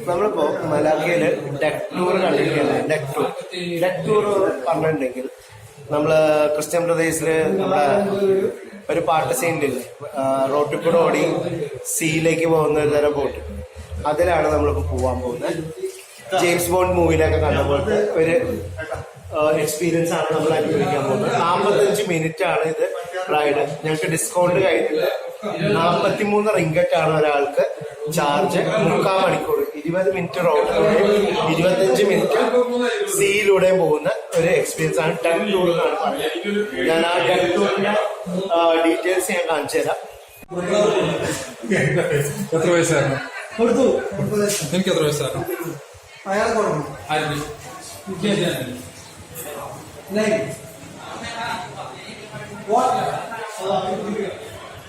നമ്മളിപ്പോ മലാക്കയില് deck tour കണ്ടിരിക്കുകയല്ലേ. Deck tour പറഞ്ഞിട്ടുണ്ടെങ്കിൽ നമ്മള് ക്രിസ്ത്യൻ പ്രദേശില് നമ്മുടെ ഒരു പാട്ട് സീനിലില്ലേ, റോട്ടിൽ കൂടെ ഓടി സീയിലേക്ക് പോകുന്ന ഒരു തരം ബോട്ട്, അതിലാണ് നമ്മളിപ്പോ പോവാൻ പോകുന്നത്. ജെയിംസ് ബോണ്ട് മൂവിയിലൊക്കെ കണ്ട പോലത്തെ ഒരു എക്സ്പീരിയൻസ് ആണ് നമ്മൾ അനുഭവിക്കാൻ പോകുന്നത്. 45 മിനിറ്റ് ആണ് ഇത് റൈഡ്. ഞങ്ങൾക്ക് ഡിസ്കൗണ്ട് കഴിഞ്ഞിട്ട് 43 റിങ്കറ്റ് ആണ് ഒരാൾക്ക് ചാർജ്. 3/4 മണിക്കൂർ, 20 മിനിറ്റ് റോഡിലൂടെ 25 മിനിറ്റ് സീയിലൂടെയും പോകുന്ന ഒരു എക്സ്പീരിയൻസ് ആണ്. ഡെക്ക് ടൂർ എന്നാണ് പറയുന്നത്. ഞാൻ ആ ഡെക്ക് ടൂറിന്റെ ഡീറ്റെയിൽസ് ഞാൻ കാണിച്ചു തരാം. എത്ര വയസ്സായിരുന്നു? എനിക്ക് എത്ര വയസ്സായിരുന്നു?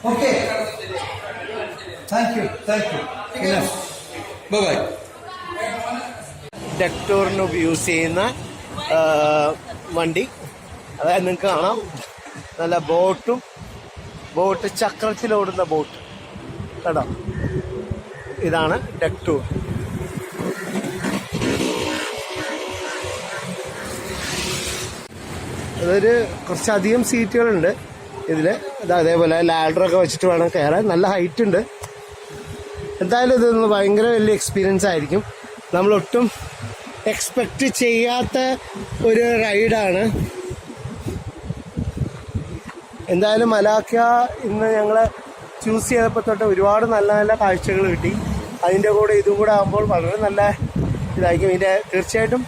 Okay. Thank you. Bye. Deck ടൂറിന് യൂസ് ചെയ്യുന്ന വണ്ടി, അതായത് നിങ്ങൾക്ക് കാണാം നല്ല ബോട്ട് ചക്രത്തിലോടുന്ന ബോട്ട് കേട്ടോ. ഇതാണ് ഡെക്ക് ടൂർ. അതൊരു കുറച്ചധികം സീറ്റുകളുണ്ട് ഇതില്. അതേപോലെ ലാഡറൊക്കെ വെച്ചിട്ട് വേണം കയറാൻ. നല്ല ഹൈറ്റ് ഉണ്ട്. എന്തായാലും ഇതൊന്ന് ഭയങ്കര വലിയ എക്സ്പീരിയൻസ് ആയിരിക്കും. നമ്മളൊട്ടും എക്സ്പെക്റ്റ് ചെയ്യാത്ത ഒരു റൈഡാണ്. എന്തായാലും മലാക്ക ഇന്ന് ഞങ്ങൾ ചൂസ് ചെയ്തപ്പോൾ തൊട്ട് ഒരുപാട് നല്ല നല്ല കാഴ്ചകൾ കിട്ടി. അതിൻ്റെ കൂടെ ഇതും കൂടെ ആകുമ്പോൾ വളരെ നല്ല ഇതായിരിക്കും. തീർച്ചയായിട്ടും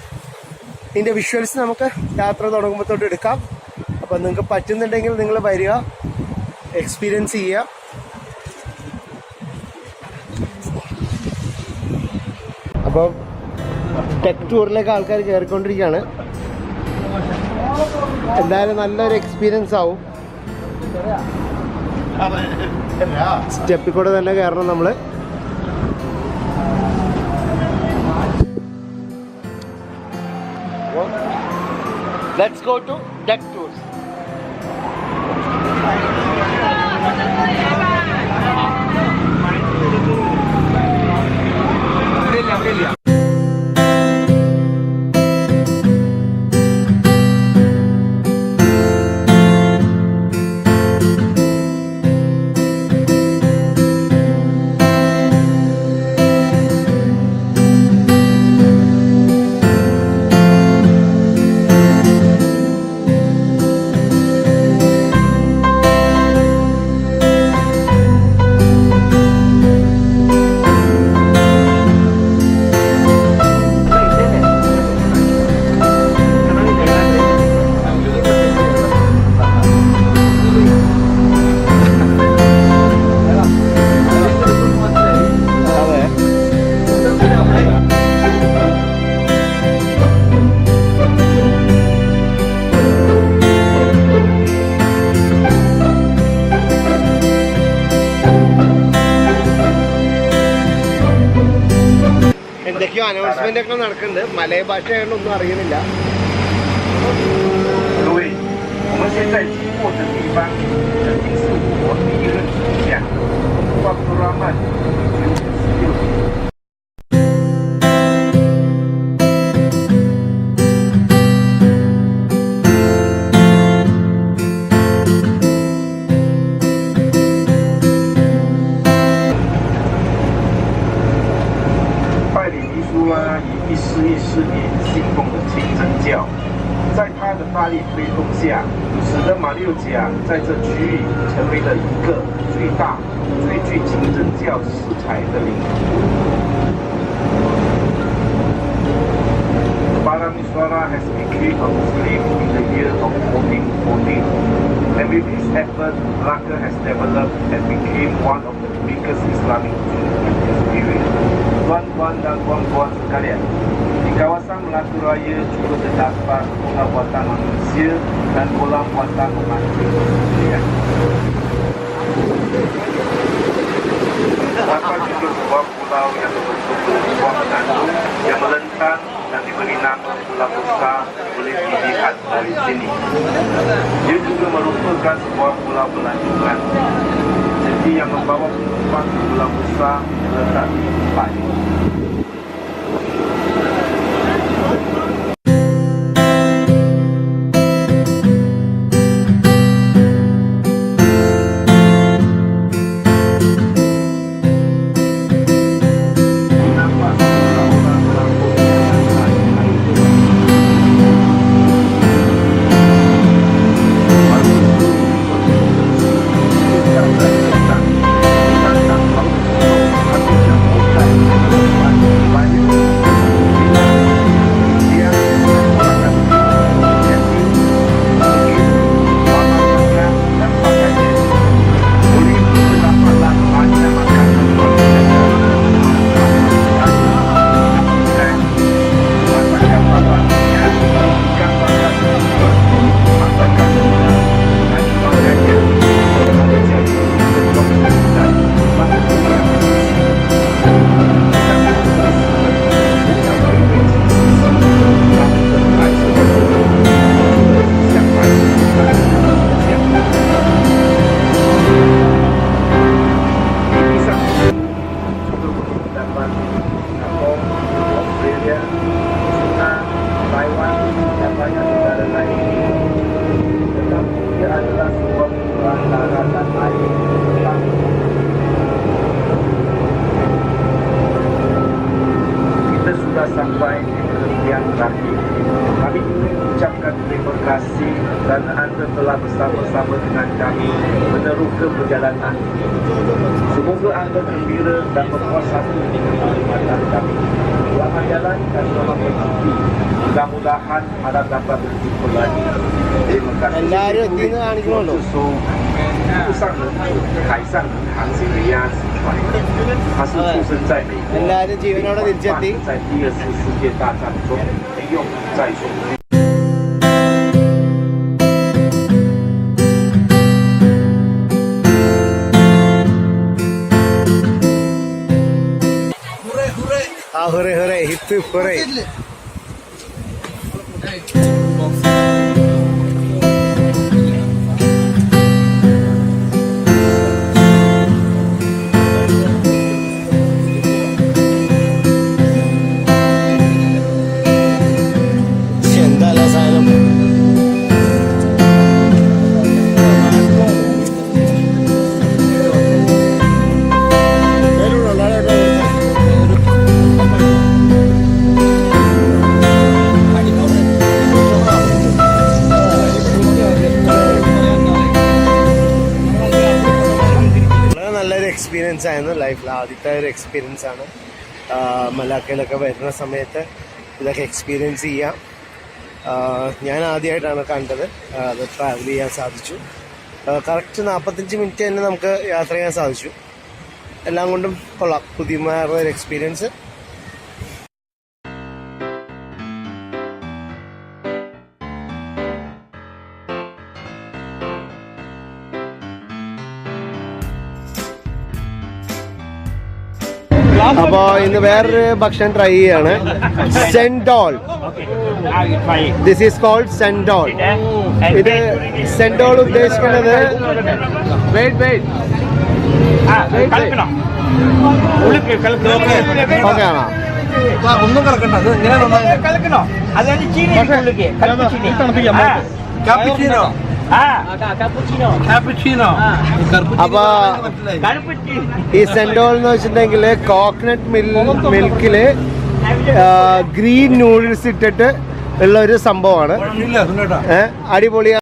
ഇതിൻ്റെ വിഷ്വൽസ് നമുക്ക് യാത്ര തുടങ്ങുമ്പോൾ തൊട്ട് എടുക്കാം. അപ്പം നിങ്ങൾക്ക് പറ്റുന്നുണ്ടെങ്കിൽ നിങ്ങൾ വരിക, എക്സ്പീരിയൻസ് ചെയ്യുക. അപ്പോൾ ഡെക്ക് ടൂറിലേക്ക് ആൾക്കാർ കയറിക്കൊണ്ടിരിക്കുകയാണ്. എന്തായാലും നല്ലൊരു എക്സ്പീരിയൻസ് ആവും. സ്റ്റെപ്പിൽ കൂടെ തന്നെ കയറണം നമ്മൾ. Let's go to deck tours. എന്തൊക്കെയോ അനൗൺസ്മെന്റ് ഒക്കെ നടക്കുന്നുണ്ട്. മലയ ഭാഷ ഒന്നും അറിയുന്നില്ല.在他的大力推动下，使得马六甲在这区域成为了一个最大、最具清真教色彩的领土。Parameswara has become a Muslim in the year of 1414, and with this effort, Malacca has developed and became one of the biggest Islamic cities in this period. Tuan-tuan dan puan-puan sekalian, di kawasan Melaka Raya juga terdapat kolam buatan manusia dan kolam buatan pemancing. Terdapat juga sebuah pulau yang berbentuk sebuah menandung yang melentang dan diberi nama Pulau Besar boleh dilihat dari sini. Dia juga merupakan sebuah pulau pelancongan. Jadi yang membawa penumpang ke Pulau Besar terletak di tempat ini. telah sampai di yang terakhir. Kami ingin mengucapkan terima kasih kerana anda telah bersama-sama dengan kami menerukan perjalanan. Semoga anda gembira dan berpuas hati dengan perkhidmatan kami. Selamat jalan dan selamat berhenti. Mudah-mudahan anda dapat berjumpa lagi. Terima kasih. 做陆上人和海上人航行的鸭子船，他是出生在美国， എല്ലാവരും ജീവനോടെ തിരിച്ചെത്തി. 在第二次世界大战中没用在所。 ആ hurray hurray hip hurray. എന്താ സാധനം. നല്ലൊരു experience ആയിരുന്നു. ലൈഫിൽ ആദ്യത്തെ ഒരു എക്സ്പീരിയൻസ് ആണ്. മലാക്കയിലൊക്കെ വരുന്ന സമയത്ത് ഇതൊക്കെ എക്സ്പീരിയൻസ് ചെയ്യാം. ഞാൻ ആദ്യമായിട്ടാണ് കണ്ടത്. അത് ട്രാവൽ ചെയ്യാൻ സാധിച്ചു. കറക്റ്റ് 45 മിനിറ്റ് തന്നെ നമുക്ക് യാത്ര ചെയ്യാൻ സാധിച്ചു. എല്ലാം കൊണ്ടും കൊള്ളാം. പുതിയമായുള്ള ഒരു എക്സ്പീരിയൻസ്. അപ്പോ ഇന്ന് വേറൊരു ഭക്ഷണം ട്രൈ ചെയ്യാണ്. Cendol. This is cold cendol. ഇത് സെൻഡോൾ ഉദ്ദേശിക്കുന്നത് ഓക്കെ ആണോ? ഒന്നും കലക്കണ്ട. അപ്പൊ ഈ സെൻഡോൾ എന്ന് വെച്ചിട്ടുണ്ടെങ്കിൽ കോക്കനട്ട് മിൽക്കില് ഗ്രീൻ നൂഡിൽസ് ഇട്ടിട്ട് ഉള്ള ഒരു സംഭവമാണ്. അടിപൊളിയാണ്.